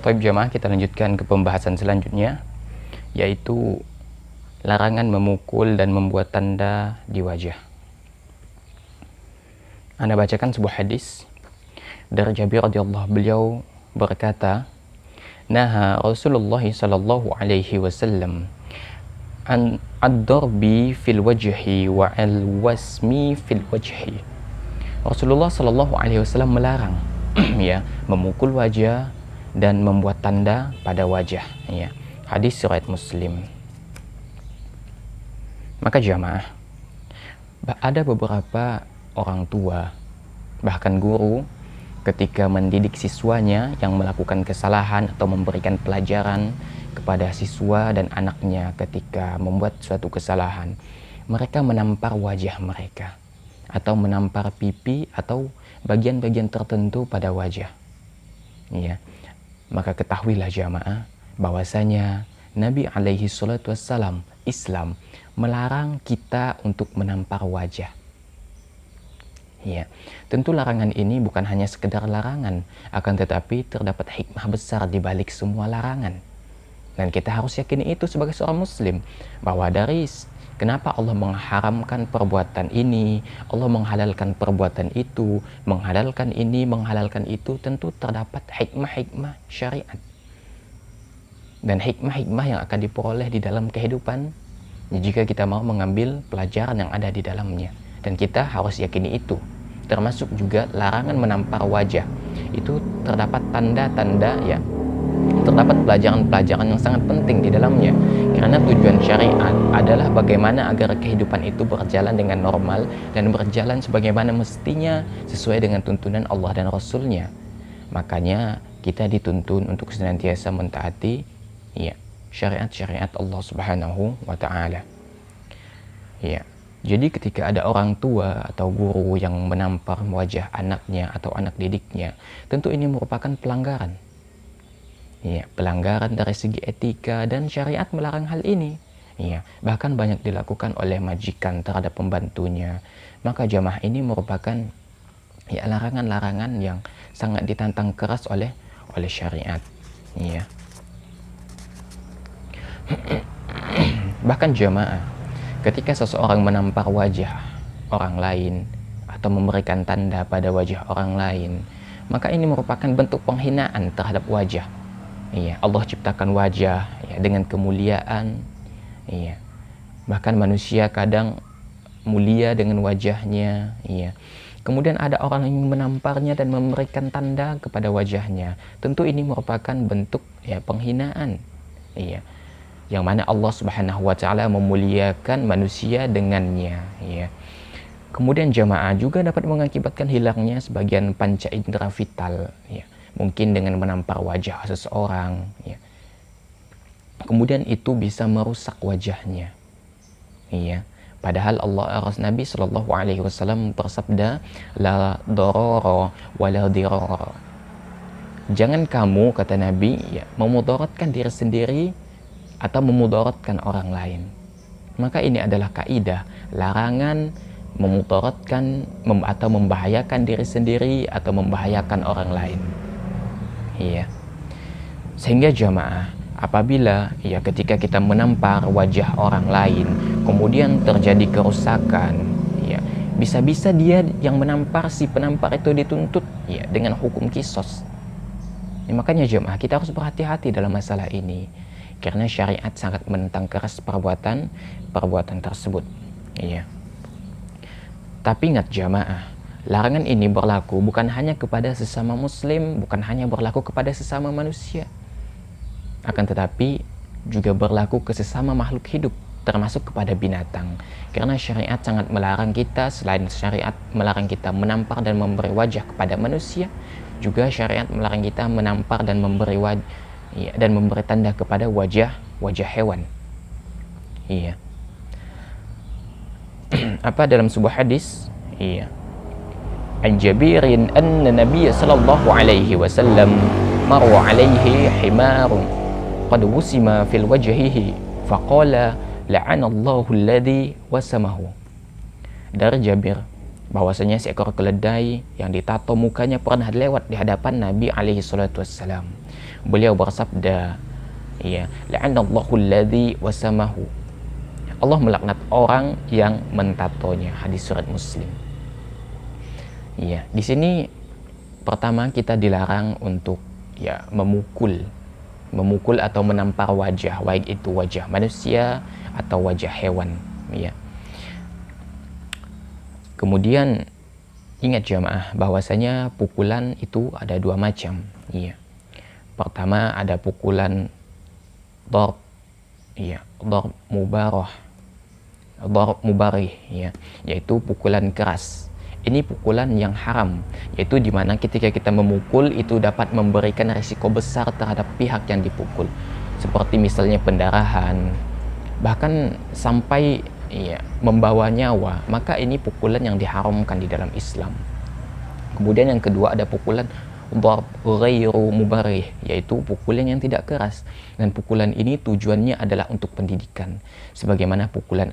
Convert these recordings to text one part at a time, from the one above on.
Baik jamaah, kita lanjutkan ke pembahasan selanjutnya, yaitu larangan memukul dan membuat tanda di wajah. Anda bacakan sebuah hadis dari Jabir radhiyallahu, beliau berkata, "Naha Rasulullah sallallahu alaihi wasallam an ad-darbi fil wajhi wa al-wasmi fil wajhi." Rasulullah sallallahu alaihi wasallam melarang ya, memukul wajah dan membuat tanda pada wajah ya. Hadis riwayat Muslim. Maka jamaah, ada beberapa orang tua, bahkan guru, ketika mendidik siswanya yang melakukan kesalahan atau memberikan pelajaran kepada siswa dan anaknya ketika membuat suatu kesalahan, mereka menampar wajah mereka atau menampar pipi atau bagian-bagian tertentu pada wajah ya. Maka ketahuilah jamaah bahwasanya Nabi alaihi salatu wassalam, Islam melarang kita untuk menampar wajah. Ya, tentu larangan ini bukan hanya sekedar larangan, akan tetapi terdapat hikmah besar di balik semua larangan. Dan kita harus yakini itu sebagai seorang muslim, bahwa dari kenapa Allah mengharamkan perbuatan ini, Allah menghalalkan perbuatan itu, menghalalkan ini, menghalalkan itu, tentu terdapat hikmah-hikmah syariat. Dan hikmah-hikmah yang akan diperoleh di dalam kehidupan jika kita mau mengambil pelajaran yang ada di dalamnya. Dan kita harus yakini itu. Termasuk juga larangan menampar wajah. Itu terdapat tanda-tanda ya, terdapat pelajaran-pelajaran yang sangat penting di dalamnya. Karena tujuan syariat adalah bagaimana agar kehidupan itu berjalan dengan normal dan berjalan sebagaimana mestinya sesuai dengan tuntunan Allah dan Rasul-Nya. Makanya kita dituntun untuk senantiasa mentaati ya, syariat-syariat Allah Subhanahu wa taala. Ya. Jadi ketika ada orang tua atau guru yang menampar wajah anaknya atau anak didiknya, tentu ini merupakan pelanggaran. Ya, pelanggaran dari segi etika, dan syariat melarang hal ini. Ya, bahkan banyak dilakukan oleh majikan terhadap pembantunya. Maka jamaah ini merupakan ya larangan-larangan yang sangat ditantang keras oleh syariat. Ya. Bahkan jamaah, ketika seseorang menampar wajah orang lain atau memberikan tanda pada wajah orang lain, maka ini merupakan bentuk penghinaan terhadap wajah. Iya, Allah ciptakan wajah ya, dengan kemuliaan. Iya. Bahkan manusia kadang mulia dengan wajahnya, iya. Kemudian ada orang yang menamparnya dan memberikan tanda kepada wajahnya. Tentu ini merupakan bentuk ya penghinaan. Iya. Yang mana Allah Subhanahu wa taala memuliakan manusia dengannya, iya. Kemudian jamaah juga dapat mengakibatkan hilangnya sebagian panca indera vital, ya. Mungkin dengan menampar wajah seseorang ya. Kemudian itu bisa merusak wajahnya. Iya. Padahal Nabi sallallahu alaihi wasallam bersabda, la darara wa la dirara. Jangan kamu, kata Nabi, ya, memudaratkan diri sendiri atau memudaratkan orang lain. Maka ini adalah kaidah larangan memudaratkan atau membahayakan diri sendiri atau membahayakan orang lain. Iya. Sehingga jamaah, apabila ya ketika kita menampar wajah orang lain kemudian terjadi kerusakan, ya bisa-bisa dia yang menampar, si penampar itu dituntut ya dengan hukum qisas. Ya, makanya jamaah kita harus berhati-hati dalam masalah ini karena syariat sangat menentang keras perbuatan tersebut. Iya. Tapi ingat jamaah, larangan ini berlaku bukan hanya kepada sesama muslim, bukan hanya berlaku kepada sesama manusia. Akan tetapi juga berlaku ke sesama makhluk hidup, termasuk kepada binatang. Karena syariat sangat melarang kita, selain syariat melarang kita menampar dan memberi wajah kepada manusia, juga syariat melarang kita menampar dan memberi tanda kepada wajah hewan. Iya. Apa dalam sebuah hadis? Iya. An Jabirin anna Nabiy sallallahu alaihi wasallam marwa alaihi himarun qad wusima fil wajhihi faqala la'anallahu alladhi wasamahu. Dari Jabir bahwasanya seekor keledai yang ditato mukanya pernah lewat di hadapan Nabi alaihi salatu wassalam. Beliau bersabda, ya, la'anallahu alladzi wasamahu. Allah melaknat orang yang mentatonya. Hadis surat Muslim. Ya, di sini pertama kita dilarang untuk ya memukul atau menampar wajah, baik itu wajah manusia atau wajah hewan, ya. Kemudian ingat jamaah bahwasanya pukulan itu ada dua macam, ya. Pertama ada pukulan darb, ya, darb mubarah, darb mubarih, ya, yaitu pukulan keras. Ini pukulan yang haram, yaitu dimana ketika kita memukul itu dapat memberikan risiko besar terhadap pihak yang dipukul, seperti misalnya pendarahan, bahkan sampai ya, membawa nyawa. Maka ini pukulan yang diharamkan di dalam Islam. Kemudian yang kedua ada pukulan darb ghairu mubarih, yaitu pukulan yang tidak keras, dan pukulan ini tujuannya adalah untuk pendidikan, sebagaimana pukulan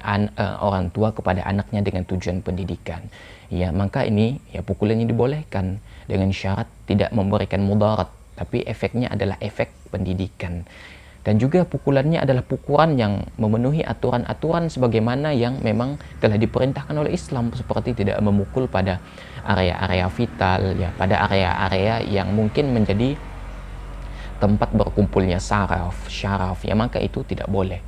orang tua kepada anaknya dengan tujuan pendidikan, ya. Maka ini ya pukulannya dibolehkan dengan syarat tidak memberikan mudarat, tapi efeknya adalah efek pendidikan. Dan juga pukulannya adalah pukulan yang memenuhi aturan-aturan sebagaimana yang memang telah diperintahkan oleh Islam, seperti tidak memukul pada area-area vital, ya, pada area-area yang mungkin menjadi tempat berkumpulnya syaraf, ya, maka itu tidak boleh.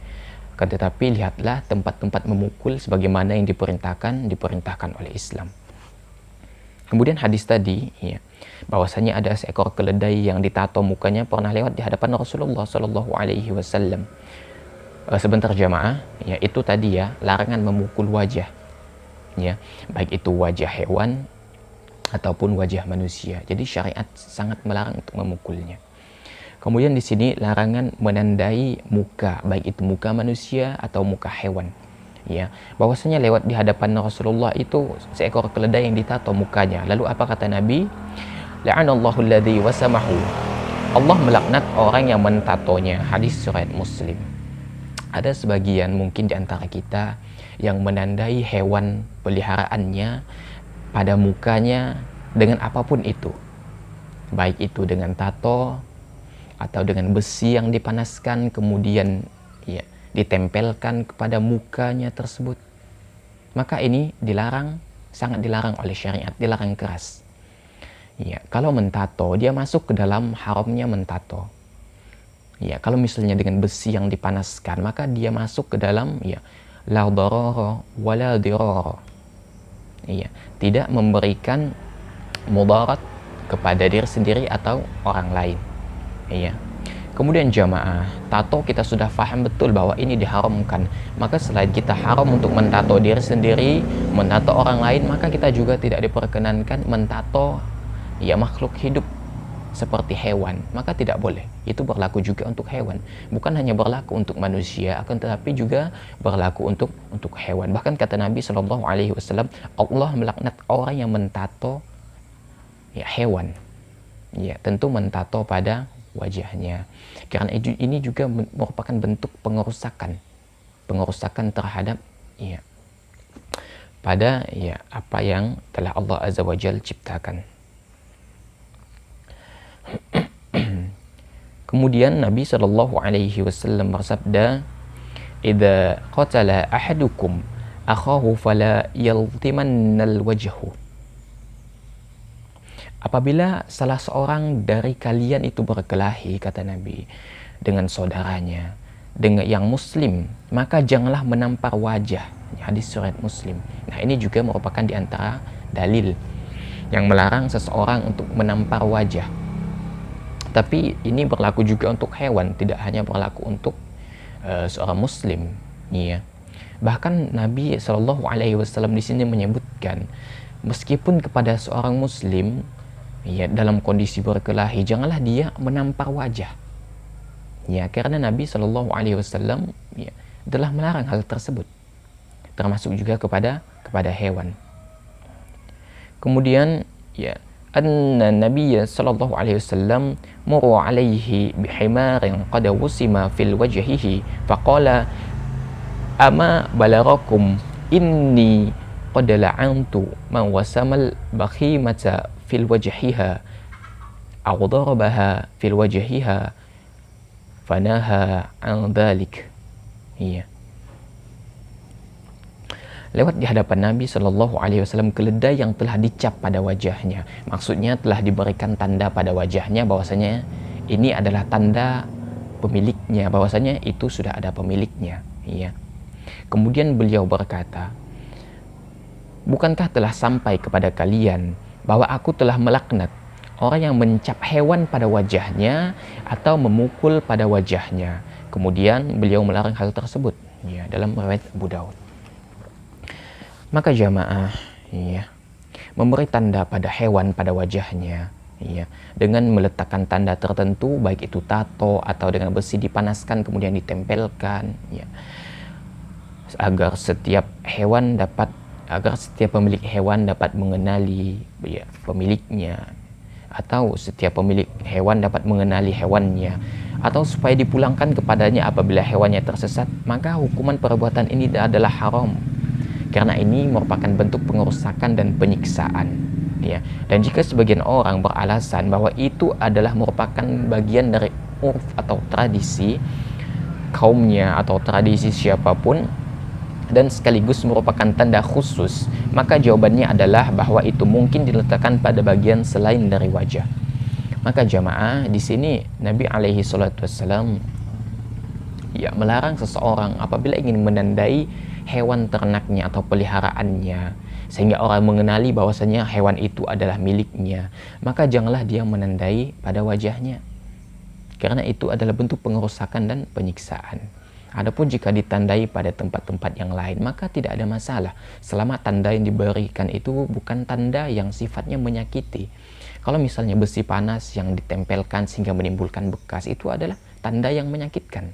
Tetapi lihatlah tempat-tempat memukul sebagaimana yang diperintahkan oleh Islam. Kemudian hadis tadi, ya, bahwasanya ada seekor keledai yang ditato mukanya pernah lewat di hadapan Rasulullah Shallallahu Alaihi Wasallam. Sebentar jamaah, ya, itu tadi ya larangan memukul wajah, ya, baik itu wajah hewan ataupun wajah manusia. Jadi syariat sangat melarang untuk memukulnya. Kemudian di sini larangan menandai muka, baik itu muka manusia atau muka hewan. Ya, bahwasanya lewat di hadapan Rasulullah itu seekor keledai yang ditato mukanya. Lalu apa kata Nabi? La'anallahu alladzi wasamahu. Allah melaknat orang yang mentatonya. Hadis surat Muslim. Ada sebagian mungkin di antara kita yang menandai hewan peliharaannya pada mukanya dengan apapun itu, baik itu dengan tato atau dengan besi yang dipanaskan kemudian ya ditempelkan kepada mukanya tersebut. Maka ini dilarang, sangat dilarang oleh syariat, dilarang keras. Ya, kalau mentato dia masuk ke dalam haramnya mentato. Ya, kalau misalnya dengan besi yang dipanaskan, maka dia masuk ke dalam ya la darara wala dirara. Ya, tidak memberikan mudarat kepada diri sendiri atau orang lain. Ya. Kemudian jamaah, tato kita sudah paham betul bahwa ini diharamkan. Maka selain kita haram untuk mentato diri sendiri, mentato orang lain, maka kita juga tidak diperkenankan mentato ya makhluk hidup seperti hewan. Maka tidak boleh. Itu berlaku juga untuk hewan. Bukan hanya berlaku untuk manusia, akan tetapi juga berlaku untuk hewan. Bahkan kata Nabi Shallallahu Alaihi Wasallam, Allah melaknat orang yang mentato ya hewan. Ya, tentu mentato pada wajahnya, karena ini juga merupakan bentuk pengerusakan terhadap ya pada ya apa yang telah Allah Azza wa Jalla ciptakan. Kemudian Nabi Shallallahu Alaihi Wasallam bersabda, "Idza qatala ahadukum akhahu fala yaltimannal wajhu." Apabila salah seorang dari kalian itu berkelahi, kata Nabi, dengan saudaranya, dengan yang muslim, maka janganlah menampar wajah. Hadis surat Muslim. Nah, ini juga merupakan di antara dalil yang melarang seseorang untuk menampar wajah. Tapi ini berlaku juga untuk hewan, tidak hanya berlaku untuk seorang muslim. Ya. Bahkan Nabi Shallallahu Alaihi Wasallam di sini menyebutkan, meskipun kepada seorang muslim ya dalam kondisi berkelahi, janganlah dia menampar wajah. Ya, karena Nabi Shallallahu Alaihi Wasallam ya, telah melarang hal tersebut, termasuk juga kepada hewan. Kemudian ya, anna Nabi Shallallahu Alaihi Wasallam muru alaihi bihimarin qad wusima fil wajhihi faqala ama balarakum inni qad la'antu man wasamal bakhimata fil wajhiha aw darabaha fil wajhiha fanaha an dzalik. Iya. Lewat di hadapan Nabi Shallallahu Alaihi Wasallam keledai yang telah dicap pada wajahnya, maksudnya telah diberikan tanda pada wajahnya bahwasanya ini adalah tanda pemiliknya, bahwasanya itu sudah ada pemiliknya. Iya. Kemudian beliau berkata, bukankah telah sampai kepada kalian bahwa aku telah melaknat orang yang mencap hewan pada wajahnya atau memukul pada wajahnya. Kemudian beliau melarang hal tersebut. Ya, dalam riwayat Abu Daud. Maka jamaah, ya, memberi tanda pada hewan pada wajahnya, ya, dengan meletakkan tanda tertentu, baik itu tato atau dengan besi dipanaskan kemudian ditempelkan, ya, agar setiap pemilik hewan dapat mengenali, ya, pemiliknya, atau setiap pemilik hewan dapat mengenali hewannya, atau supaya dipulangkan kepadanya apabila hewannya tersesat, maka hukuman perbuatan ini adalah haram. Karena ini merupakan bentuk pengerusakan dan penyiksaan, ya. Dan jika sebagian orang beralasan bahwa itu adalah merupakan bagian dari urf atau tradisi kaumnya atau tradisi siapapun dan sekaligus merupakan tanda khusus, maka jawabannya adalah bahwa itu mungkin diletakkan pada bagian selain dari wajah. Maka jamaah, di sini Nabi alaihi salatu wassalam, ya, melarang seseorang apabila ingin menandai hewan ternaknya atau peliharaannya sehingga orang mengenali bahwasanya hewan itu adalah miliknya, maka janganlah dia menandai pada wajahnya, karena itu adalah bentuk pengerusakan dan penyiksaan. Adapun jika ditandai pada tempat-tempat yang lain, maka tidak ada masalah selama tanda yang diberikan itu bukan tanda yang sifatnya menyakiti. Kalau misalnya besi panas yang ditempelkan sehingga menimbulkan bekas, itu adalah tanda yang menyakitkan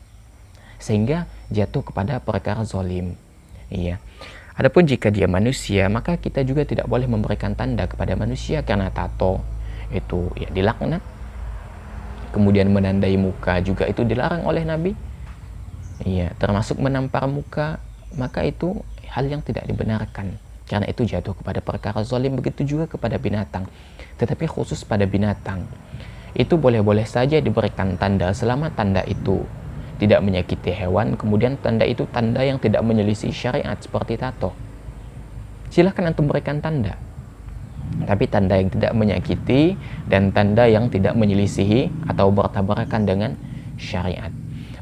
sehingga jatuh kepada perkara zalim. Iya. Adapun jika dia manusia, maka kita juga tidak boleh memberikan tanda kepada manusia, karena tato itu, ya, dilaknat. Kemudian menandai muka juga itu dilarang oleh Nabi. Iya, termasuk menampar muka, maka itu hal yang tidak dibenarkan, karena itu jatuh kepada perkara zalim. Begitu juga kepada binatang. Tetapi khusus pada binatang, itu boleh-boleh saja diberikan tanda selama tanda itu tidak menyakiti hewan, kemudian tanda itu tanda yang tidak menyelisih syariat seperti tato. Silahkan antum berikan tanda, tapi tanda yang tidak menyakiti dan tanda yang tidak menyelisihi atau bertabrakan dengan syariat.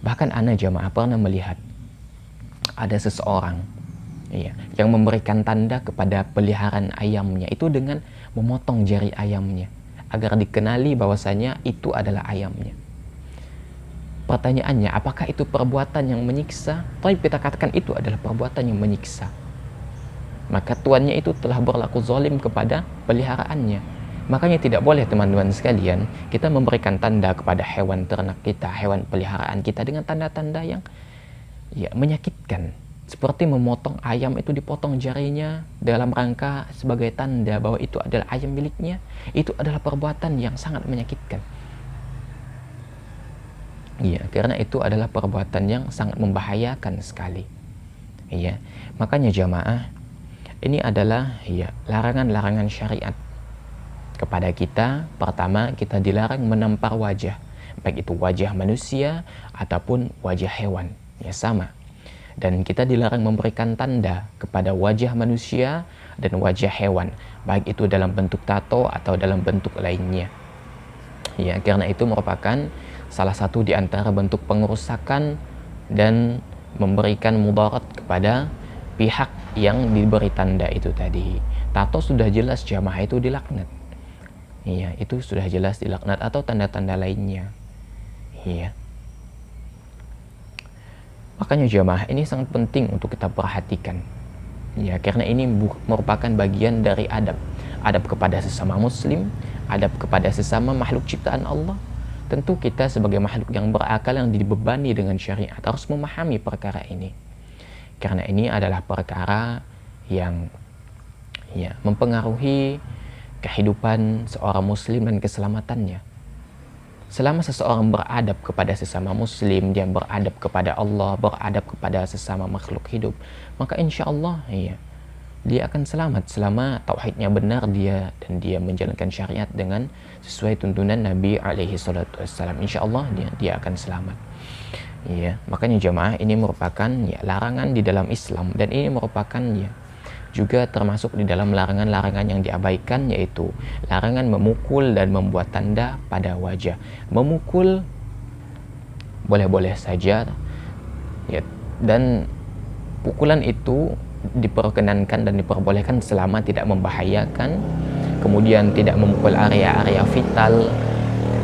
Bahkan ana jamaah pernah melihat ada seseorang, ya, yang memberikan tanda kepada peliharaan ayamnya itu dengan memotong jari ayamnya agar dikenali bahwasanya itu adalah ayamnya. Pertanyaannya, apakah itu perbuatan yang menyiksa? Tapi kita katakan itu adalah perbuatan yang menyiksa, maka tuannya itu telah berlaku zalim kepada peliharaannya. Makanya tidak boleh teman-teman sekalian kita memberikan tanda kepada hewan ternak kita, hewan peliharaan kita dengan tanda-tanda yang, ya, menyakitkan. Seperti memotong ayam itu, dipotong jarinya dalam rangka sebagai tanda bahwa itu adalah ayam miliknya. Itu adalah perbuatan yang sangat menyakitkan. Iya, karena itu adalah perbuatan yang sangat membahayakan sekali. Iya, makanya jamaah, ini adalah, ya, larangan-larangan syariat kepada kita. Pertama, kita dilarang menampar wajah, baik itu wajah manusia ataupun wajah hewan, ya, sama. Dan kita dilarang memberikan tanda kepada wajah manusia dan wajah hewan, baik itu dalam bentuk tato atau dalam bentuk lainnya. Ya, karena itu merupakan salah satu di antara bentuk pengerusakan dan memberikan mudarat kepada pihak yang diberi tanda itu tadi. Tato sudah jelas jamaah itu dilaknat. Iya, itu sudah jelas dilaknat, atau tanda-tanda lainnya. Iya. Makanya jamaah, ini sangat penting untuk kita perhatikan. Ya, karena ini merupakan bagian dari adab. Adab kepada sesama muslim, adab kepada sesama makhluk ciptaan Allah. Tentu kita sebagai makhluk yang berakal, yang dibebani dengan syariat, harus memahami perkara ini. Karena ini adalah perkara yang, ya, mempengaruhi kehidupan seorang muslim dan keselamatannya. Selama seseorang beradab kepada sesama muslim, dia beradab kepada Allah, beradab kepada sesama makhluk hidup, maka insya Allah, ya, dia akan selamat selama tauhidnya benar dia, dan dia menjalankan syariat dengan sesuai tuntunan Nabi alaihi salatu wassalam. Insya Allah dia akan selamat. Ya, makanya jemaah, ini merupakan ya larangan di dalam Islam, dan ini merupakan ya juga termasuk di dalam larangan-larangan yang diabaikan, yaitu larangan memukul dan membuat tanda pada wajah. Memukul boleh-boleh saja ya, dan pukulan itu diperkenankan dan diperbolehkan selama tidak membahayakan, kemudian tidak memukul area-area vital,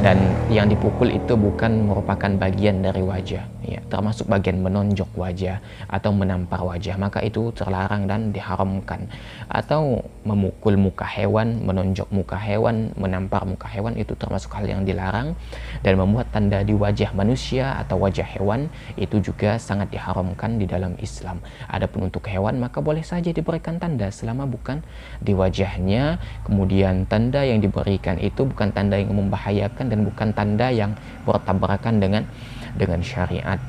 dan yang dipukul itu bukan merupakan bagian dari wajah ya, termasuk bagian menonjok wajah atau menampar wajah, maka itu terlarang dan diharamkan. Atau memukul muka hewan, menonjok muka hewan, menampar muka hewan, itu termasuk hal yang dilarang. Dan membuat tanda di wajah manusia atau wajah hewan itu juga sangat diharamkan di dalam Islam. Adapun untuk hewan, maka boleh saja diberikan tanda selama bukan di wajahnya, kemudian tanda yang diberikan itu bukan tanda yang membahayakan dan bukan tanda yang bertabrakan dengan syariat.